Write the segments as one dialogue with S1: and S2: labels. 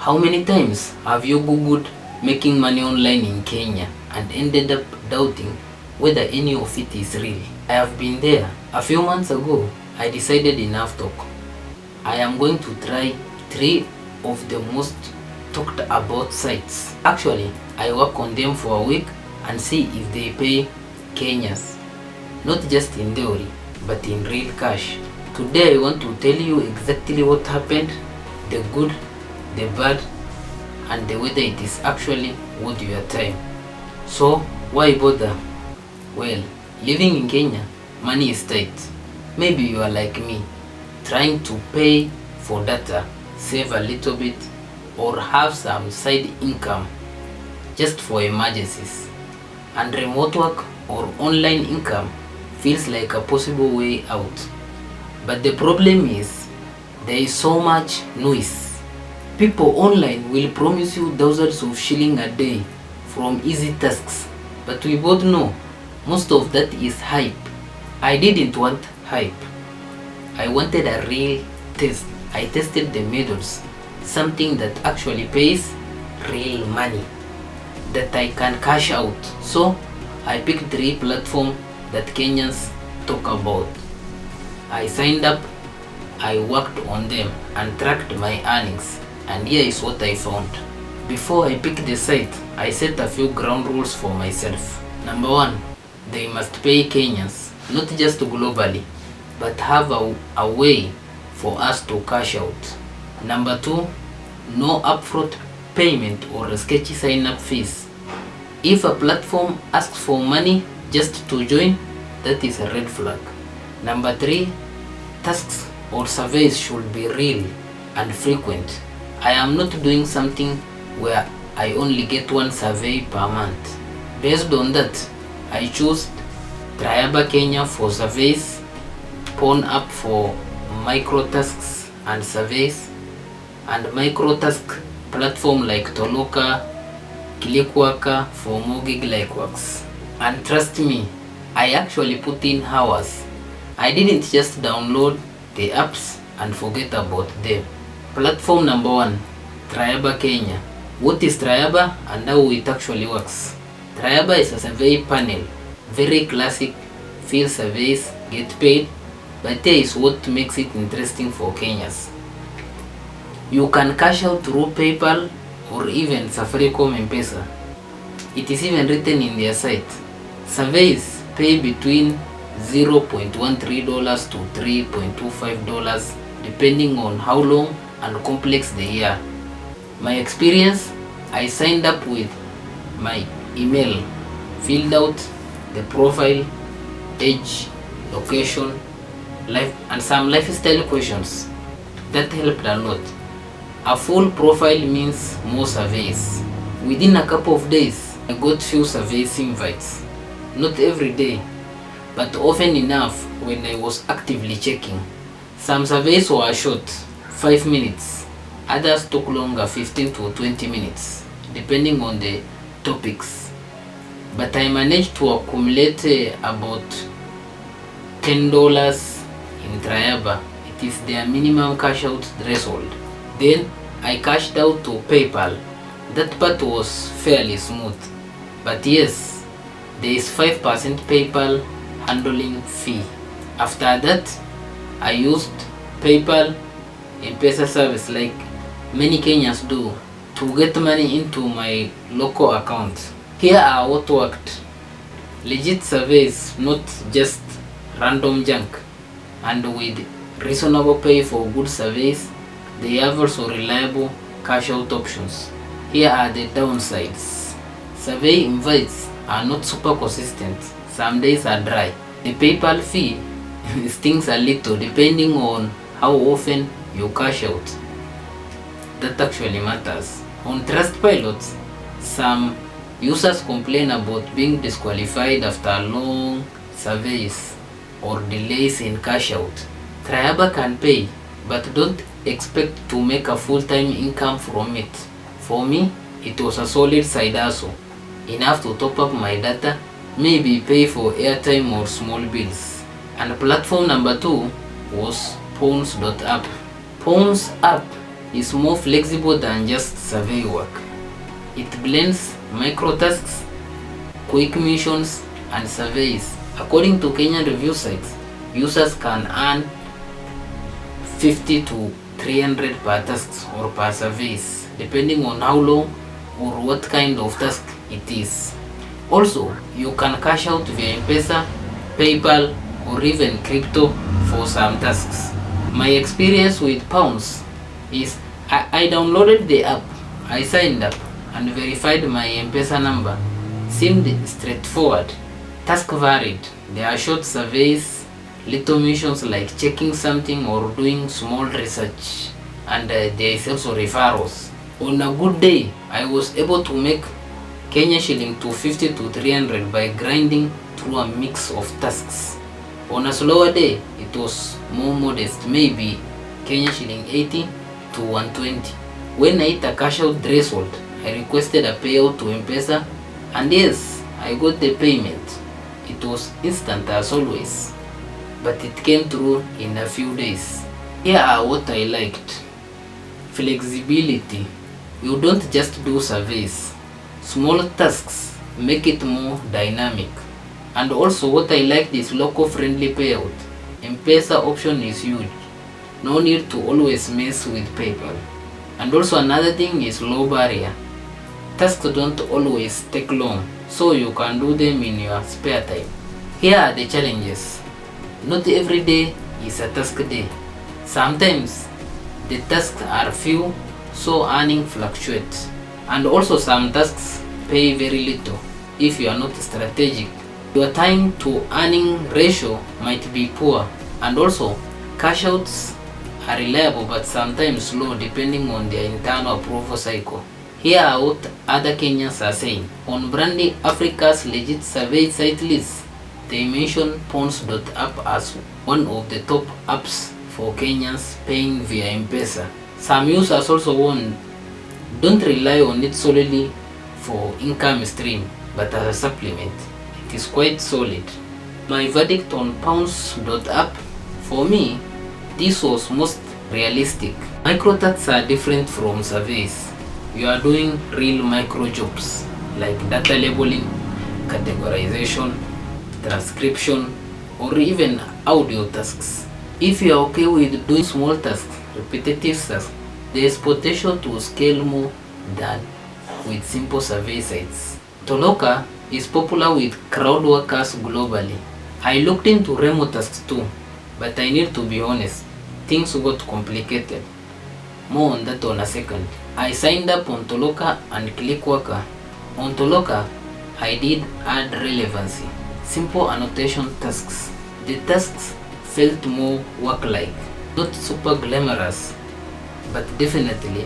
S1: How many times have you googled making money online in Kenya and ended up doubting whether any of it is real? I have been there. A few months ago, I decided enough talk. I am going to try 3 of the most talked about sites. Actually, I work on them for a week and see if they pay Kenyans. Not just in theory, but in real cash. Today I want to tell you exactly what happened, the good, the bad, and whether it is actually worth your time. So why bother? Well, living in Kenya, money is tight. Maybe you are like me, trying to pay for data, save a little bit, or have some side income just for emergencies. And remote work or online income feels like a possible way out. But the problem is, there is so much noise. People online will promise you thousands of shillings a day from easy tasks, but we both know most of that is hype. I didn't want hype. I wanted a real test. I tested the methods, something that actually pays real money, that I can cash out. So I picked 3 platforms that Kenyans talk about. I signed up, I worked on them and tracked my earnings, and here is what I found. Before I picked the site, I set a few ground rules for myself. Number 1, they must pay Kenyans, not just globally, but have a way for us to cash out. Number 2, no upfront payment or sketchy sign-up fees. If a platform asks for money just to join, that is a red flag. Number 3, tasks or surveys should be real and frequent. I am not doing something where I only get 1 survey per month. Based on that, I chose Triaba Kenya for surveys, Pawns.app for microtasks and surveys, and microtask platform like Toloka Clickworker for more gig-like works. And trust me, I actually put in hours. I didn't just download the apps and forget about them. Platform number 1, Triaba Kenya. What is Triaba and how it actually works? Triaba is a survey panel, very classic, fill surveys, get paid, but here is what makes it interesting for Kenyans. You can cash out through PayPal or even Safaricom M-Pesa. It is even written in their site. Surveys pay between $0.13 to $3.25 depending on how long and complex they are. My experience, I signed up with my email, filled out the profile, age, location, life, and some lifestyle questions. That helped a lot. A full profile means more surveys. Within a couple of days, I got few surveys invites. Not every day, but often enough when I was actively checking. Some surveys were short, 5 minutes. Others took longer, 15 to 20 minutes, depending on the topics. But I managed to accumulate about $10 in Triaba. It is their minimum cash out threshold. Then I cashed out to PayPal. That part was fairly smooth. But yes, there is 5% PayPal handling fee. After that, I used PayPal M-Pesa service like many Kenyans do to get money into my local account. Here are what worked. Legit surveys, not just random junk. And with reasonable pay for good surveys, they have also reliable cash out options. Here are the downsides. Survey invites are not super consistent. Some days are dry. The PayPal fee stings a little depending on how often you cash out. That actually matters. On Trustpilot, some users complain about being disqualified after long surveys or delays in cash out. Triaba can pay, but don't expect to make a full-time income from it. For me, it was a solid side hustle, enough to top up my data, maybe pay for airtime or small bills. And platform number 2 was Pawns.app. Pawns.app is more flexible than just survey work. It blends microtasks, quick missions, and surveys. According to Kenyan review sites, users can earn 50 to 300 per tasks or per surveys, depending on how long or what kind of task it is. Also, you can cash out via M-Pesa, PayPal, or even crypto for some tasks. My experience with Pawns is I downloaded the app, I signed up, and verified my M-Pesa number. Seemed straightforward. Task varied. There are short surveys, little missions like checking something or doing small research, and there is also referrals. On a good day, I was able to make Kenya shilling 250 to 300 by grinding through a mix of tasks. On a slower day, it was more modest, maybe Kenya shilling 80 to 120. When I hit a cash out threshold, I requested a payout to M-Pesa, and yes, I got the payment. It was instant as always, but it came through in a few days. Here are what I liked. Flexibility. You don't just do surveys. Small tasks make it more dynamic. And also what I liked is local friendly payout. M-Pesa option is huge. No need to always mess with PayPal. And also another thing is low barrier. Tasks don't always take long, so you can do them in your spare time. Here are the challenges. Not every day is a task day. Sometimes the tasks are few, so earning fluctuates. And also some tasks pay very little if you are not strategic. Your time to earning ratio might be poor, and also cash outs are reliable but sometimes slow depending on their internal approval cycle. Here are what other Kenyans are saying. On Brandy Africa's legit survey site list, they mention Pawns.app as one of the top apps for Kenyans paying via M-Pesa. Some users also warn, don't rely on it solely for income stream, but as a supplement. It is quite solid. My verdict on Pawns.app, for me, this was most realistic. Microtasks are different from surveys. You are doing real micro jobs like data labeling, categorization, transcription, or even audio tasks. If you are okay with doing small tasks, repetitive tasks, there is potential to scale more than with simple survey sites. Toloka is popular with crowd workers globally. I looked into remote tasks too, but I need to be honest, things got complicated. More on that on a second. I signed up on Toloka and Clickworker. On Toloka, I did add relevancy, simple annotation tasks. The tasks felt more work-like, not super glamorous, but definitely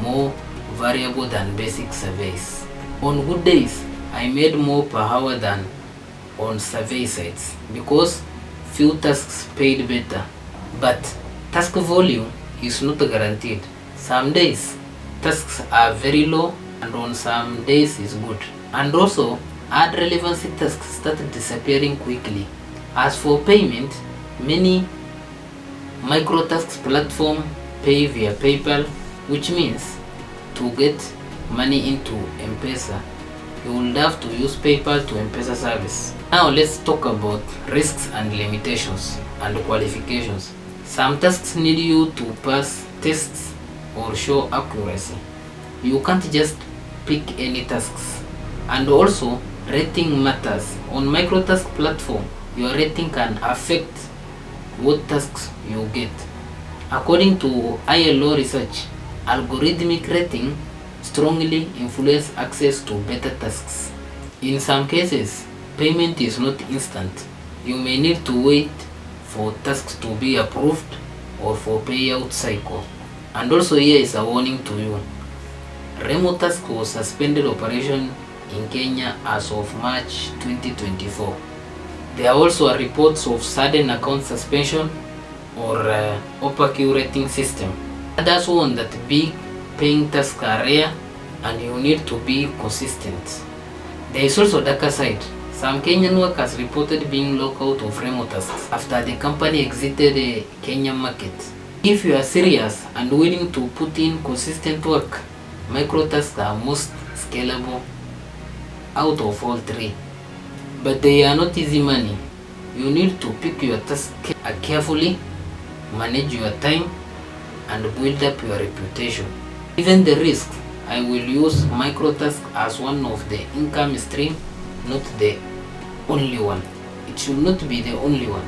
S1: more variable than basic surveys. On good days, I made more per hour than on survey sites because few tasks paid better, but task volume is not guaranteed. Some days tasks are very low and on some days is good. And also ad relevancy tasks started disappearing quickly. As for payment, many microtasks platform pay via PayPal, which means to get money into M-Pesa, you will have to use PayPal to M-Pesa service. Now let's talk about risks and limitations and qualifications. Some tasks need you to pass tests or show accuracy. You can't just pick any tasks. And also, rating matters. On microtask platform, your rating can affect what tasks you get. According to ILO research, algorithmic rating strongly influence access to better tasks. In some cases, payment is not instant. You may need to wait for tasks to be approved or for payout cycle. And also here is a warning to you. Remote task was suspended operation in Kenya as of March 2024. There are also reports of sudden account suspension or opaque rating system. Others warn that big paying tasks are rare and you need to be consistent. There is also darker side. Some Kenyan workers reported being locked out of remote tasks after the company exited the Kenyan market. If you are serious and willing to put in consistent work, microtasks are most scalable out of all three. But they are not easy money. You need to pick your tasks carefully, manage your time, and build up your reputation. Given the risk, I will use microtask as one of the income stream, not the only one. It should not be the only one.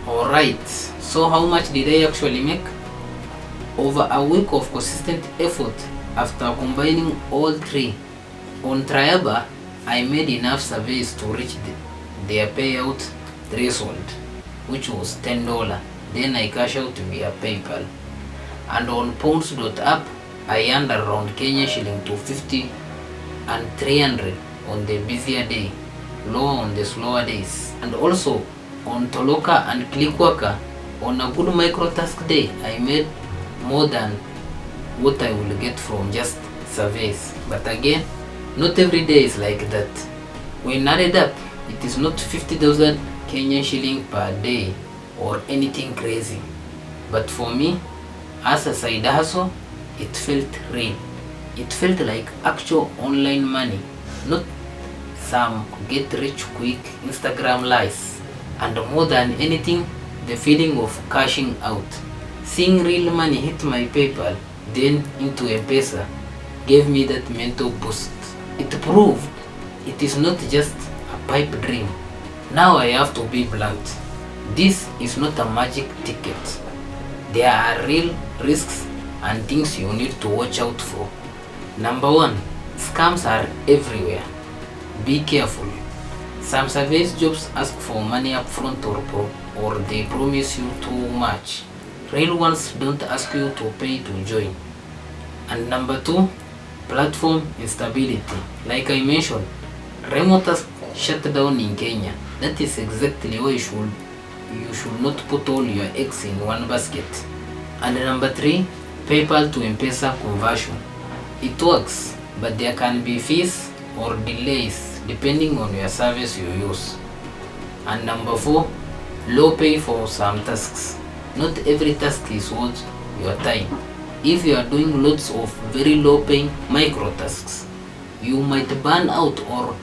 S1: Alright, so how much did I actually make? Over a week of consistent effort after combining all three. On Triaba, I made enough surveys to reach their payout threshold, which was $10. Then I cash out via PayPal. And on Pawns.app, I earned around Kenya shilling 250 and 300 on the busier day, lower on the slower days. And also on Toloka and Clickworker, on a good microtask day, I made more than what I will get from just surveys. But again, not every day is like that. When added up, it is not 50,000 Kenyan shilling per day or anything crazy. But for me, as a side hustle, it felt real. It felt like actual online money, not some get rich quick Instagram lies. And more than anything, the feeling of cashing out. Seeing real money hit my PayPal, then into M-Pesa, gave me that mental boost. It proved it is not just a pipe dream. Now I have to be blunt. This is not a magic ticket. There are real risks and things you need to watch out for. Number 1, scams are everywhere. Be careful. Some surveys jobs ask for money upfront or they promise you too much. Real ones don't ask you to pay to join. And number 2, platform instability. Like I mentioned, remote task shut down in Kenya. That is exactly why you should not put all your eggs in one basket. And number 3, PayPal to M-Pesa conversion. It works, but there can be fees or delays depending on your service you use. And number 4, low pay for some tasks. Not every task is worth your time. If you are doing lots of very low paying micro tasks, you might burn out or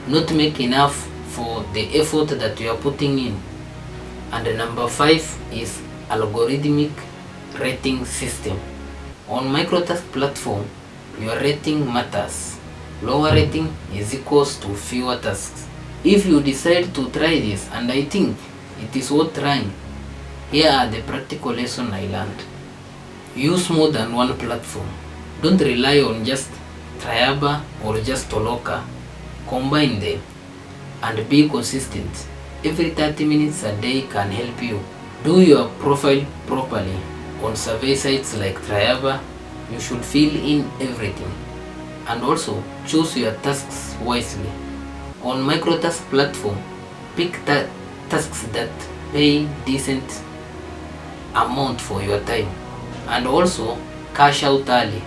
S1: not make enough for the effort that you are putting in. And number 5 is algorithmic rating system. On microtask platform, your rating matters. Lower rating is equals to fewer tasks. If you decide to try this, and I think it is worth trying, here are the practical lessons I learned. Use more than one platform. Don't rely on just Triaba or just Toloka. Combine them and be consistent. Every 30 minutes a day can help you. Do your profile properly. On survey sites like Triaba, you should fill in everything. And also choose your tasks wisely. On microtask platform, pick tasks that pay decent amount for your time. And also cash out early.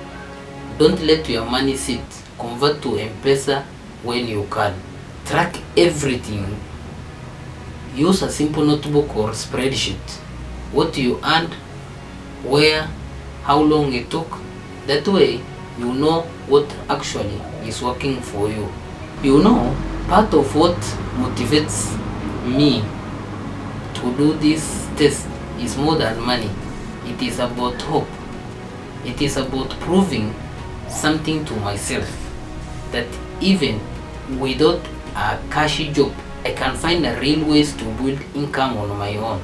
S1: Don't let your money sit. Convert to M-Pesa when you can. Track everything. Use a simple notebook or spreadsheet. What you earned, where, how long it took. That way you know what actually is working for you. You know, part of what motivates me to do this test is more than money. It is about hope. It is about proving something to myself that even without a cashy job, I can find a real ways to build income on my own.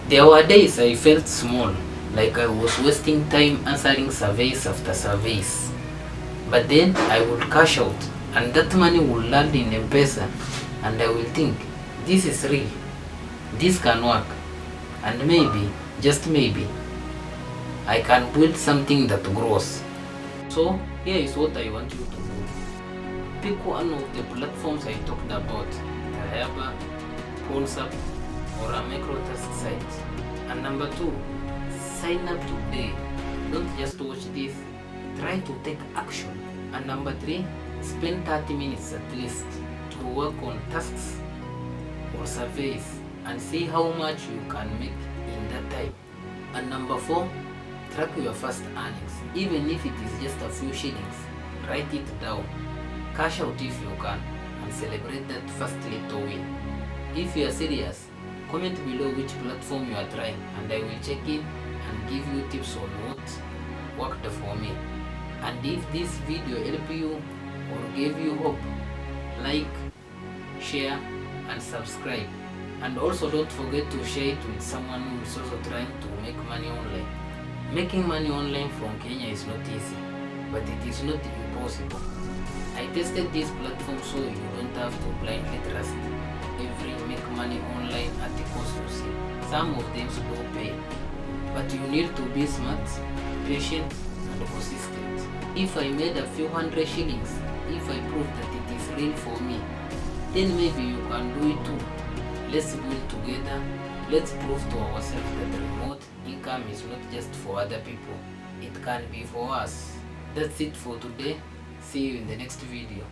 S1: There were days I felt small, like I was wasting time answering surveys after surveys. But then I would cash out and that money will land in M-Pesa and I will think, this is real, this can work, and maybe, just maybe, I can build something that grows. So here is what I want you to do. Pick one of the platforms I talked about, Triaba, Pawns.app, or a microtask site. And number 2, sign up today. Don't just watch this, try to take action. And number 3, spend 30 minutes at least to work on tasks or surveys and see how much you can make in that time. And number 4, track your first earnings. Even if it is just a few shillings, write it down. Cash out if you can and celebrate that first little win. If you are serious, comment below which platform you are trying and I will check in and give you tips on what worked for me. And if this video helped you or gave you hope, like, share and subscribe. And also don't forget to share it with someone who is also trying to make money online. Making money online from Kenya is not easy, but it is not impossible. I tested this platform so you don't have to blindly trust every make money online articles you see. Some of them do pay, but you need to be smart, patient and consistent. If I made a few hundred shillings, if I prove that it is real for me, then maybe you can do it too. Let's build together. Let's prove to ourselves that remote income is not just for other people. It can be for us. That's it for today. See you in the next video.